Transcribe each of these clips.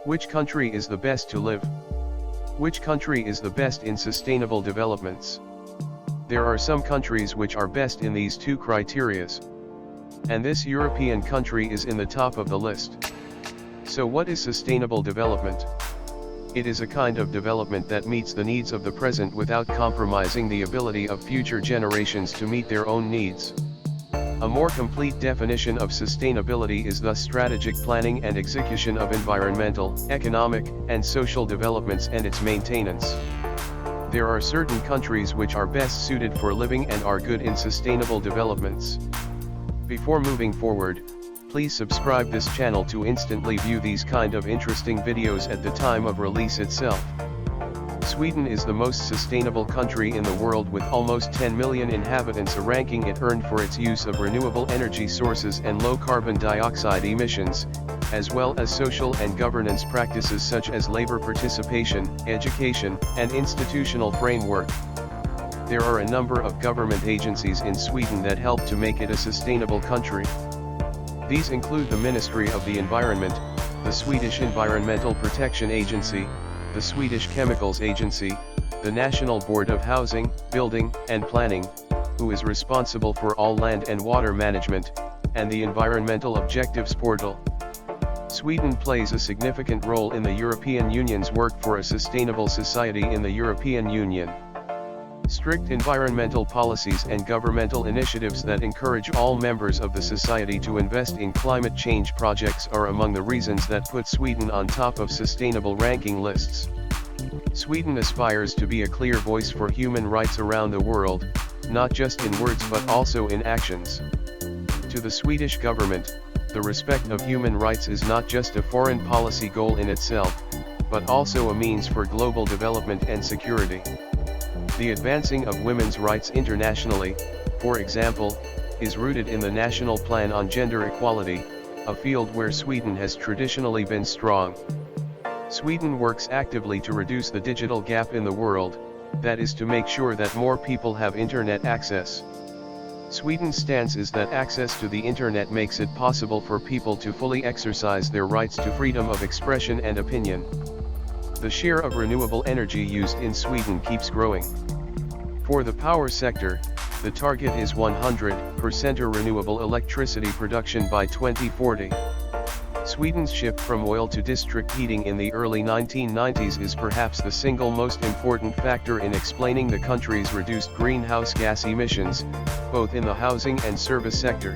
Which country is the best to live? Which country is the best in sustainable developments? There are some countries which are best in these two criterias. And this European country is in the top of the list. So what is sustainable development? It is a kind of development that meets the needs of the present without compromising the ability of future generations to meet their own needs. A more complete definition of sustainability is thus strategic planning and execution of environmental, economic, and social developments and its maintenance. There are certain countries which are best suited for living and are good in sustainable developments. Before moving forward, please subscribe this channel to instantly view these kind of interesting videos at the time of release itself. Sweden is the most sustainable country in the world with almost 10 million inhabitants, a ranking it earned for its use of renewable energy sources and low carbon dioxide emissions, as well as social and governance practices such as labor participation, education, and institutional framework. There are a number of government agencies in Sweden that help to make it a sustainable country. These include the Ministry of the Environment, the Swedish Environmental Protection Agency, the Swedish Chemicals Agency, the National Board of Housing, Building, and Planning, who is responsible for all land and water management, and the Environmental Objectives Portal. Sweden plays a significant role in the European Union's work for a sustainable society in the European Union. Strict environmental policies and governmental initiatives that encourage all members of the society to invest in climate change projects are among the reasons that put Sweden on top of sustainable ranking lists. Sweden aspires to be a clear voice for human rights around the world, not just in words but also in actions. To the Swedish government, the respect of human rights is not just a foreign policy goal in itself, but also a means for global development and security. The advancing of women's rights internationally, for example, is rooted in the National Plan on Gender Equality, a field where Sweden has traditionally been strong. Sweden works actively to reduce the digital gap in the world, that is to make sure that more people have internet access. Sweden's stance is that access to the internet makes it possible for people to fully exercise their rights to freedom of expression and opinion. The share of renewable energy used in Sweden keeps growing. For the power sector, the target is 100% renewable electricity production by 2040. Sweden's shift from oil to district heating in the early 1990s is perhaps the single most important factor in explaining the country's reduced greenhouse gas emissions, both in the housing and service sector.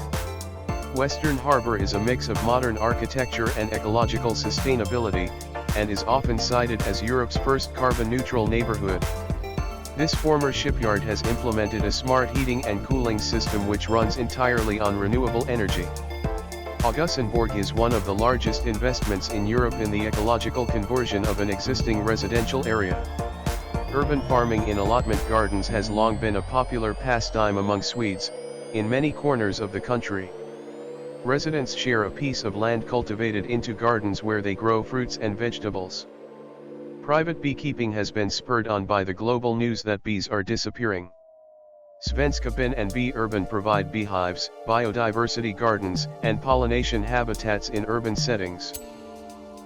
Western Harbor is a mix of modern architecture and ecological sustainability, and is often cited as Europe's first carbon-neutral neighborhood. This former shipyard has implemented a smart heating and cooling system which runs entirely on renewable energy. Augustenborg is one of the largest investments in Europe in the ecological conversion of an existing residential area. Urban farming in allotment gardens has long been a popular pastime among Swedes, in many corners of the country. Residents share a piece of land cultivated into gardens where they grow fruits and vegetables. Private beekeeping has been spurred on by the global news that bees are disappearing. Svenska Bin and Bee Urban provide beehives, biodiversity gardens, and pollination habitats in urban settings.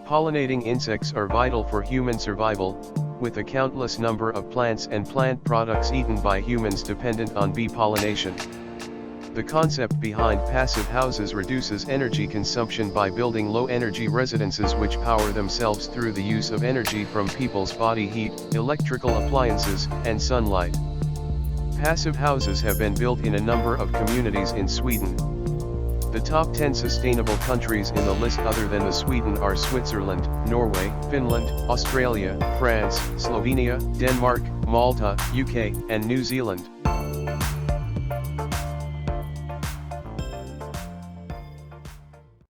Pollinating insects are vital for human survival, with a countless number of plants and plant products eaten by humans dependent on bee pollination. The concept behind passive houses reduces energy consumption by building low-energy residences which power themselves through the use of energy from people's body heat, electrical appliances, and sunlight. Passive houses have been built in a number of communities in Sweden. The top 10 sustainable countries in the list other than Sweden are Switzerland, Norway, Finland, Australia, France, Slovenia, Denmark, Malta, UK, and New Zealand.